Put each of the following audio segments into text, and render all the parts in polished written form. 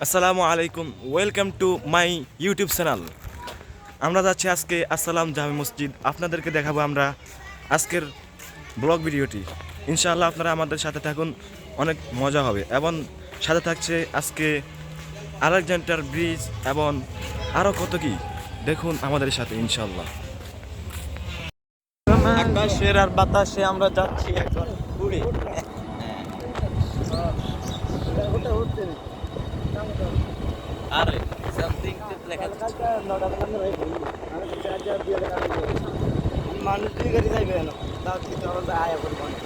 আসসালামু আলাইকুম, welcome to my YouTube channel. আমরা যাচ্ছি আজকে আসসালাম জামে মসজিদ। আপনাদেরকে দেখাবো আমরা আজকের ব্লগ ভিডিওটি। ইনশাআল্লাহ আপনারা আমাদের সাথে থাকুন, অনেক মজা হবে। এবং সাথে থাকছে আজকে আলেকজান্ডার ব্রিজ এবং আরও কত কি, দেখুন আমাদের সাথে ইনশাআল্লাহ। আকাশের আর বাতাসে আমরা যাচ্ছি এখন ঘুরে। আরে সামথিং লেখা যাচ্ছে মানুষ দুই গাড়ি যাইবে কেন তাও কিন্তু আমরা আয়া করবো না।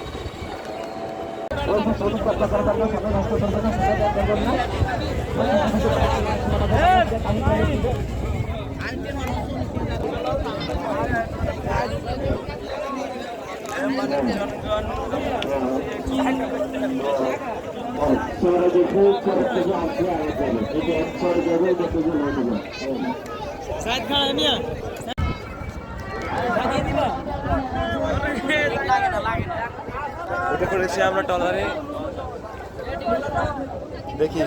এটা করেছি আমরা টলারে, দেখি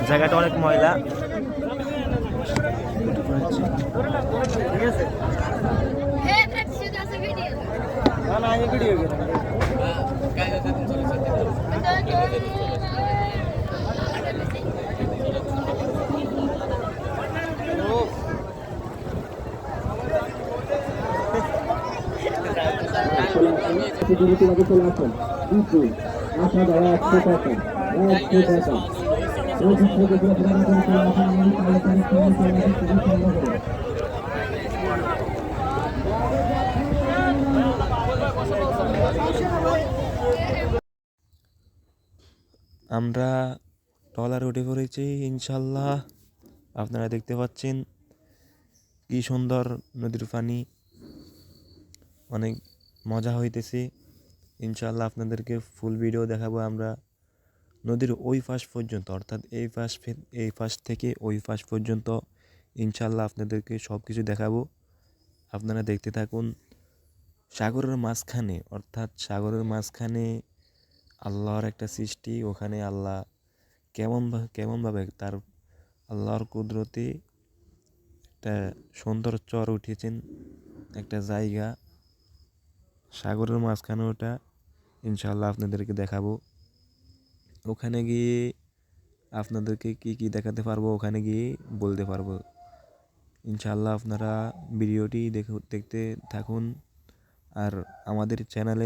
জায়গাটা অনেক ময়লা। আমরা ট্রলার উঠে পড়েছি ইনশাল্লাহ। আপনারা দেখতে পাচ্ছেন কি সুন্দর নদীর পানি, অনেক মজা হইতেছে। ইনশাল্লাহ আপনাদেরকে ফুল ভিডিও দেখাবো আমরা নদীর ওই পাশ পর্যন্ত, অর্থাৎ এই পাশ থেকে ওই পাশ পর্যন্ত ইনশাল্লাহ আপনাদেরকে সব কিছু দেখাবো। আপনারা দেখতে থাকুন। সাগরের মাঝখানে, অর্থাৎ সাগরের মাঝখানে আল্লাহর একটা সৃষ্টি। ওখানে আল্লাহ কেমনভাবে তার আল্লাহর কুদরতে একটা সুন্দর চর উঠেছেন, একটা জায়গা সাগরের মাঝখানে। ওটা ইনশাআল্লাহ আপনাদেরকে দেখাবো। ওখানে গিয়ে আপনাদেরকে কি কি দেখাতে পারবো, ওখানে গিয়ে বলতে পারবো ইনশাআল্লাহ। আপনারা ভিডিওটি দেখতে থাকুন। আর আমাদের চ্যানেলে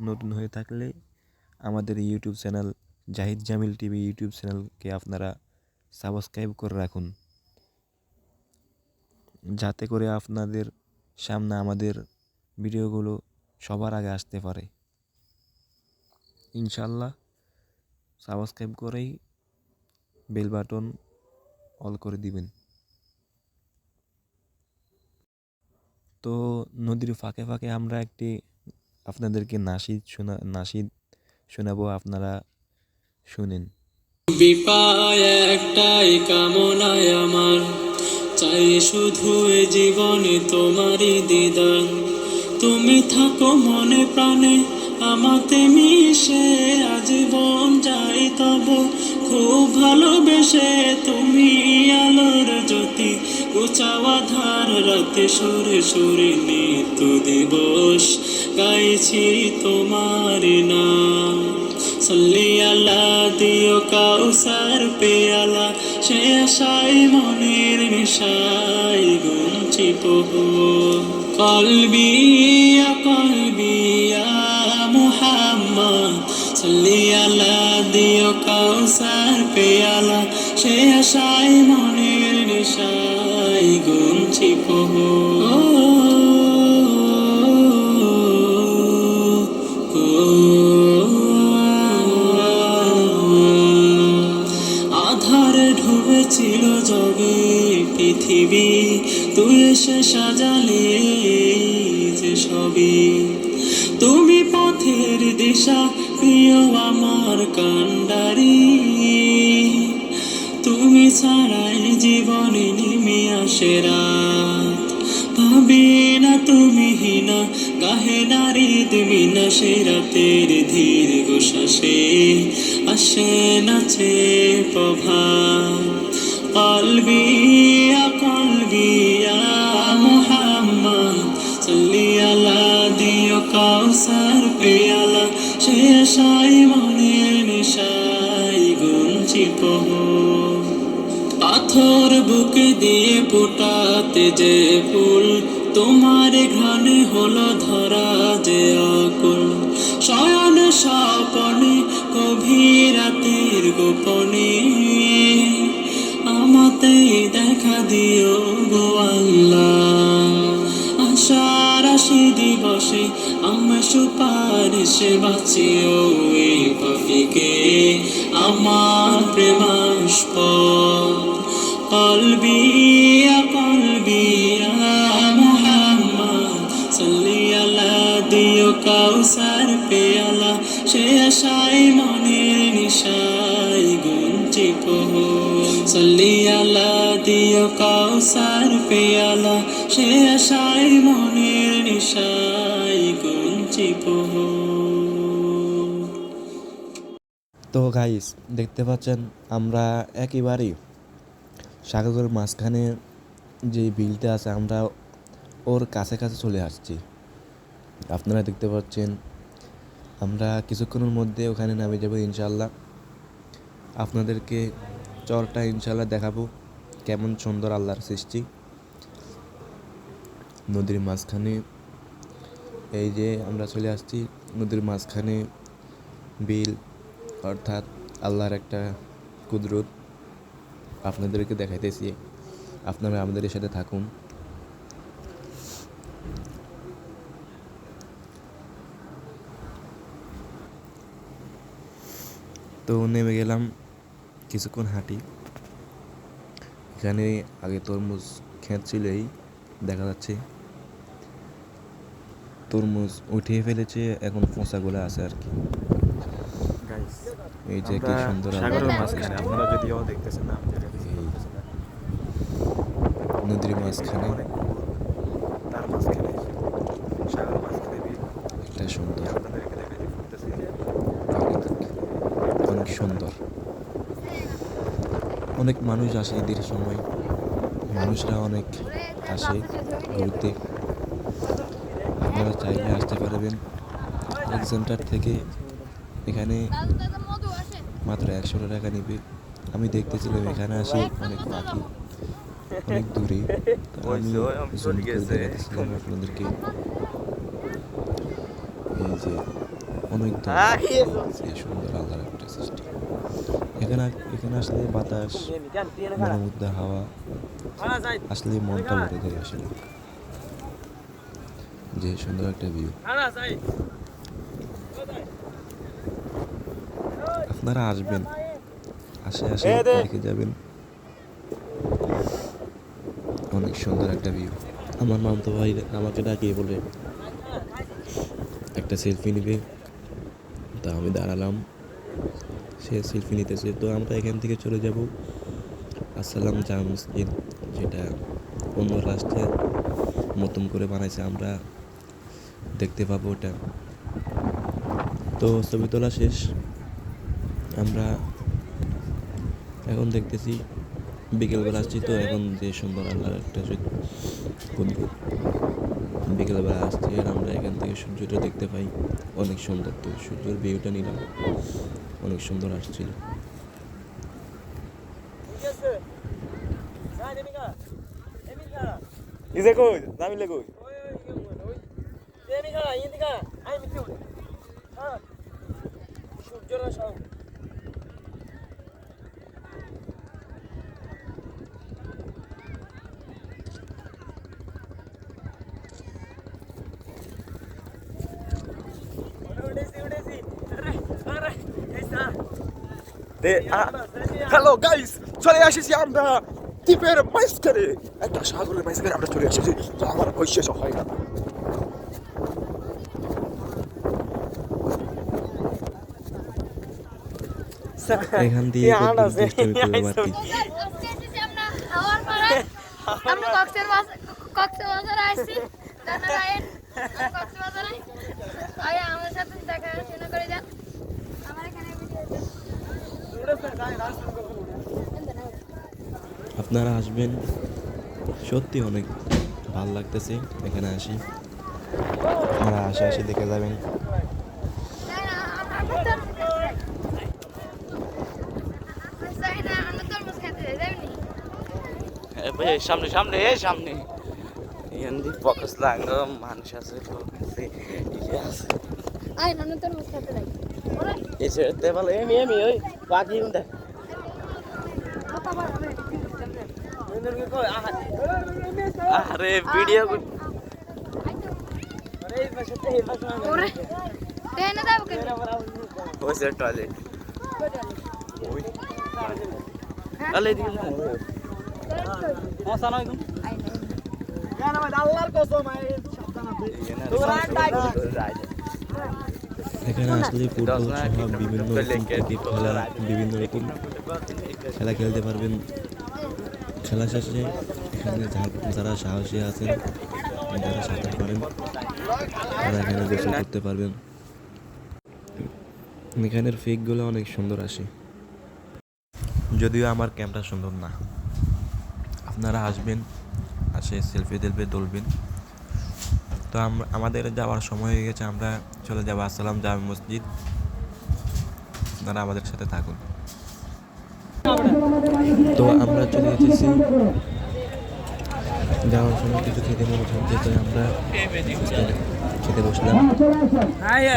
নতুন হয়ে থাকলে আমাদের YouTube channel Zahid Jamil TV YouTube চ্যানেলকে আপনারা সাবস্ক্রাইব করে রাখুন, যাতে করে আপনাদের সামনে আমাদের ভিডিওগুলো সবার আগে আসতে পারে। ইনশাল্লাহ সাবস্ক্রাইব করেই বেল বাটন অল করে দিবেন। তো নদীর ফাঁকে ফাঁকে আমরা একটি আপনাদেরকে নাশিদ শোনাবো, আপনারা শুনেন। বিপায় একটাই কামনায় আমার, চাই শুধু এ জীবনে তোমারই দিদার। তুমি থাকো মনে প্রাণে আমাতে মিশে, আজীবন যাই তব খুব ভালোবেসে। তুমি আলোর জ্যোতি, গোচাওয়া ধার রাতে সুরে সুরে নিত্য দিবস গাইছি তোমার নাম। সাল্লি আলা দিও কাউসার পেয়ালা, সে আশায় মনের নেশায় গুনছি প্রভু। কলবি ইয়া মুহাম্মদ, সাল্লি আলা দিও কাউসার পেয়ালা, সে আশায় মনের নেশায় গুনছি প্রভু। ছিল জগে পৃথিবী, তুই এসে সাজালে যে সবই। তুমি পথের দিশা, প্রিয় আমার কান্ডারি, তুমি ছাড়াই জীবনে নেমে আসে রাত। ভাবে না তুমি হিনা গাহে নারী তুমি না, সে রাতের দীর্ঘ শ্বাসে আসে নাচে প্রভাত। কলবিয়া কলবিয়া মুহাম্মদ সাল্লি আলা, দিও কাউসার পেয়ালা, শেষাই মনের নেশাই গুনছি প্রহর। পাথর বুকে দিয়ে ফোটাতে যে ফুল, তোমার ঘ্রাণে হলো ধরা যে আকুল। শয়ন স্বপনে গভীর রাতের গোপনে আমাতে দেখা দিও গো আল্লাহ। আশার আশি দিবসে আমার সুপারিশে বাঁচিও এই পাপিকে আমার প্রেমাস্পদ। কলবিয়া কলবিয়া মুহাম্মদ সাল্লি আলা, দিও কাউসার পেয়ালা, সে আশাই মনের নিশাই গুনছি প্রহর। সাল্লি আলা, দিও কাউসার পেয়ালা, সে আশাই মনের নিশাই গুনছি প্রহর। তো গাইস দেখতে পাচ্ছেন আমরা একেবারেই সাগরের মাঝখানে যে বিলটা আছে আমরা ওর কাছে কাছে চলে আসছি। আপনারা দেখতে পাচ্ছেন আমরা কিছুক্ষণের মধ্যে ওখানে নামে যাব ইনশাল্লাহ। আপনাদেরকে চরটা ইনশাল্লাহ দেখাবো কেমন সুন্দর আল্লাহর সৃষ্টি। নদীর মাঝখানে এই যে আমরা চলে আসছি, নদীর মাঝখানে বিল, অর্থাৎ আল্লাহর একটা কুদরত আপনাদেরকে দেখাইতেছি। আপনারা আমাদের সাথে থাকুন। তো নেমে গেলাম, কিছুক্ষণ হাঁটি। এখানে আগে তরমুজ ক্ষেত ছিল, এই দেখা যাচ্ছে তরমুজ উঠিয়ে ফেলেছে, এখন পচাগুলো আছে আর কি। এই যে কি সুন্দর সাগরের মাঝখানে, আপনারা যদিও দেখতেছেন না, নদীর মাঝখানে তার মাঝখানে সাগরের মাঝখানে একটা সুন্দর আপনাদেরকে দেখাইতে করতেছি। অনেক সুন্দর। অনেক মানুষ আসে ঈদের সময়, মানুষরা অনেক আসে ঘুরতে। আপনারা চাইলে আসতে পারবেন। সেন্টার থেকে এখানে মাত্র 100 টাকা নেবে। আমি দেখতেছিলাম এখানে আসে অনেক পাখি অনেক দূরে, তো আমি জুম করে দেখাতেছিলাম আপনাদেরকে। এই যে অনেক দূর, সুন্দর আল্লাহর একটা সৃষ্টি। এখানে আসলে বাতাস, মনের মধ্যে হাওয়া আসলে মনটা ভরে যায় আসলে। যে সুন্দর একটা ভিউ, আপনারা আসবেন, আসে দেখে যাবেন। অনেক সুন্দর একটা ভিউ। আমার মামতো ভাই আমাকে ডাকিয়ে বলে একটা সেলফি নিবে, তা আমি দাঁড়ালাম, সে সেলফি নিতেছে। তো আমরা এখান থেকে চলে যাব আসসালাম জামা মসজিদ, যেটা অন্য রাষ্ট্রে নতুন করে বানাইছে, আমরা দেখতে পাবো ওটা। তো ছবি তোলা শেষ, আমরা এখন দেখতেছি বিকেলবেলা আসছি। তো এখন যে সুন্দর আল্লাহর একটা কুদরত, বিকেলবেলা আসছি আর আমরা এখান থেকে সূর্যটা দেখতে পাই, অনেক সুন্দর। তো সূর্যের ভিউটা নিলাম, অনেক সুন্দর আসছিল। ইজে কই জামিলে কই সূর্যরা সব হ্যালো গাইস, চলে আসিছি আমরা দ্বীপের মাঝখানে, একটা সাগরের মাঝখানে আমরা চলে এসেছি। তো আমার বই শেষ হয় না। এখান দিয়ে দুষ্টামি করবো আর কি। আজকে এসেছি আমরা হাওয়ার পাড়ায়। আমরা কক্সবাজারে আসছি। জানা রায়েন কক্সবাজারে। আয় আমাদের সাথে দেখা শোনা করে যান। আমার এখানে ভিডিও আপনারা আসবেন, সত্যি অনেক ভালো লাগতেছে এখানে আসি। আপনারা আসে দেখে যাবেন। সামনে সামনে সামনে এখানে ফোকাস লাগলো মানুষ আছে লোক আছে ইয়ে আছে আয় নানু তোর মুখ খেতে যাই এসে তে বলে এমি এমি ওই বাকি উন্ডা আরে ভিডিও ওরে তেনে দাও কে ওই সে টয়লেট ওই আলে দিকে আসসালামু আলাইকুম এখানে আসলে ফুটবল সহ বিভিন্ন রকম ক্রিকেট খেলা, বিভিন্ন রকম খেলা খেলতে পারবেন। খেলা শেষে এখানে যারা সাহসী আছেন, যারা সাঁতার পারেন, তারা এখানে গোসল করতে পারবেন। এখানের ফিকগুলো অনেক সুন্দর আসে, যদিও আমার ক্যামেরা সুন্দর না। আপনারা আসবেন, আসে সেলফি টেলফি তুলবেন। তো আমাদের যাওয়ার সময় হয়ে গেছে, আমরা চলে যাবো আসসালাম জামে মসজিদ। আপনারা আমাদের সাথে থাকুন। তো আমরা চলে এসেছি, যাওয়ার সময় কিছু খেতে মনে হচ্ছে, তো আমরা খেতে বসলাম।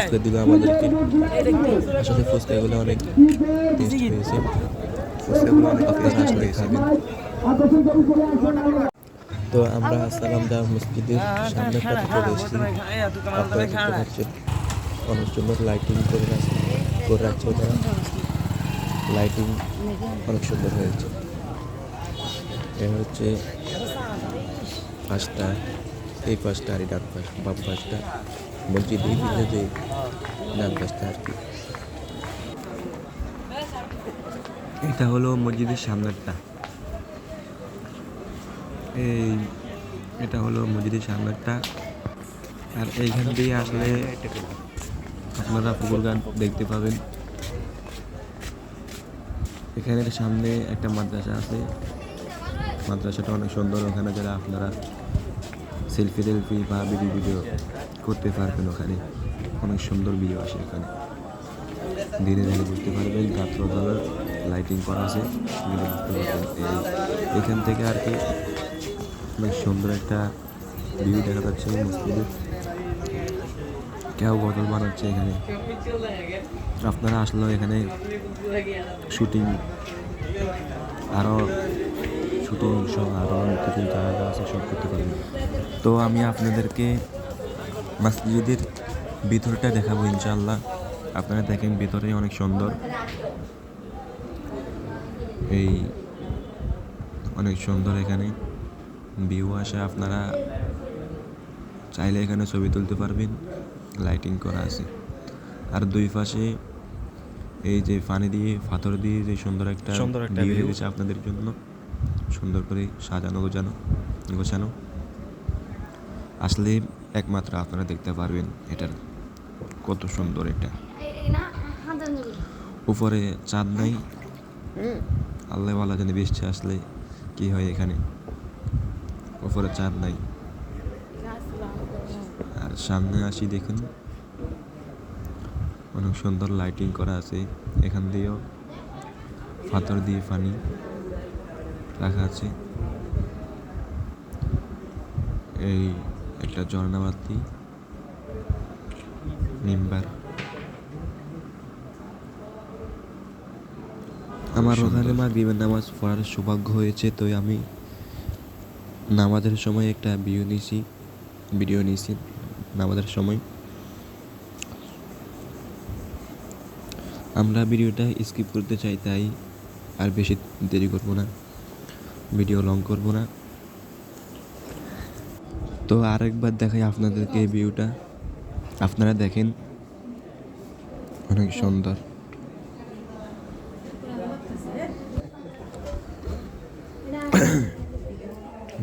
ফুচকা দিল আমাদেরকে, আসলে ফুচকাগুলো অনেক টেস্ট হয়েছে। ফুচকাগুলো অনেক আপনারা আসলে খাবেন। তো আমরা আসসালাম জামে মসজিদের সামনে চলে এসেছি। আপনারা দেখতে পাচ্ছেন অনেক সুন্দর লাইটিং করে রাখছে ওটা। লাইটিং অনেক সুন্দর হয়েছে। এটা হচ্ছে পাঁচটা, এই পাঁচটা আর ডান পাশ বাম পাশটা মসজিদ, এই দিকে যে ডান পাশটা আর কি। এটা হলো মসজিদের সামনেরটা, এটা হলো মসজিদের সামনেরটা। আর এইখান দিয়ে আসলে আপনারা পুকুর গান দেখতে পাবেন। এখানের সামনে একটা মাদ্রাসা আছে, মাদ্রাসাটা অনেক সুন্দর। ওখানে যারা আপনারা সেলফি টেলফি বা ভিডিও করতে পারবেন, ওখানে অনেক সুন্দর ভিডিও আসে। এখানে ধীরে ধীরে বুঝতে পারবেন, রাত্র বেলা লাইটিং করা আছে, বুঝতে পারবেন। এখান থেকে আর কি অনেক সুন্দর একটা ভিউ দেখা যাচ্ছে মসজিদের। কেউ বোতল বানাচ্ছে এখানে। আপনারা আসলেও এখানে শুটিং আরও শুটিং সব আরও অনেক কিছু জায়গা আছে, সব করতে পারবেন। তো আমি আপনাদেরকে মসজিদের ভিতরটা দেখাবো ইনশাআল্লাহ। আপনারা দেখেন ভিতরে অনেক সুন্দর, এই অনেক সুন্দর এখানে ভিউ আসে। আপনারা চাইলে এখানে ছবি তুলতে পারবেন, লাইটিং করা আছে। আর দুই পাশে এই যে পানি দিয়ে পাথর দিয়ে যে সুন্দর একটা ভিউ হয়েছে আপনাদের জন্য, সুন্দর করে সাজানো গোছানো। আসলে একমাত্র আপনারা দেখতে পারবেন এটার কত সুন্দর। এটা উপরে চাঁদ নাই, আল্লাহ ভালো জানে বৃষ্টি আসলে কি হয় এখানে। উপরে চাঁদ নাই। আর সামনে আসি দেখুন, অনেক সুন্দর লাইটিং করা আছে। এখান দিয়েও পাথর দিয়ে পানি রাখা আছে। এই একটা ঝর্ণাবাতি মিম্বার। আমার ওখানে মাগরিবের নামাজ পড়ার সৌভাগ্য হয়েছে, তো আমি নামাজের সময় একটা ভিডিও নিয়েছি নামাজের সময়। আমরা ভিডিওটা স্কিপ করতে চাই, তাই আর বেশি দেরি করব না, ভিডিও লং করব না। তো আরেকবার দেখাই আপনাদেরকে এই ভিউটা, আপনারা দেখেন অনেক সুন্দর।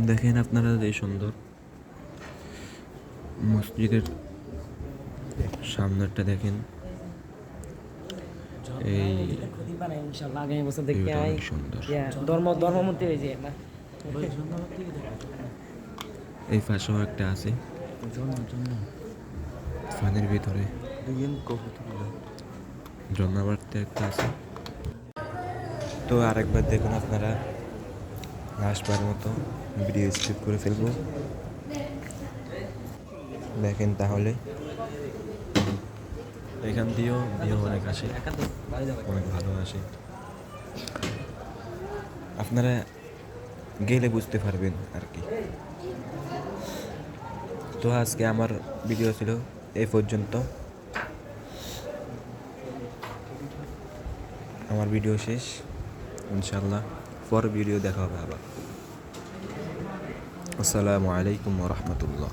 দেখেন আপনারা এই সুন্দর মসজিদের সামনেরটা দেখেন, এই ইনশাআল্লাহ আগামী বছর দেখতে ভিউটা আই অনেক সুন্দর। ধর্মমূর্তি হয়েছে না এই পাশেও একটা আছে ফানের ভিতরে, জন্নাবাড়তে একটা আছে। তো আরেকবার দেখুন আপনারা, লাস্টবার মতো ভিডিও স্কিপ করে ফেলবো, দেখেন তাহলে। এখান দিয়েও ভিউ অনেক আসে, অনেক ভালো আসে, আপনারা গেলে বুঝতে পারবেন আর কি। তো আজকে আমার ভিডিও ছিল এই পর্যন্ত, আমার ভিডিও শেষ, ইনশাল্লাহ পরের ভিডিও দেখা হবে আবার। আসসালামু আলাইকুম ওয়া রাহমাতুল্লাহ।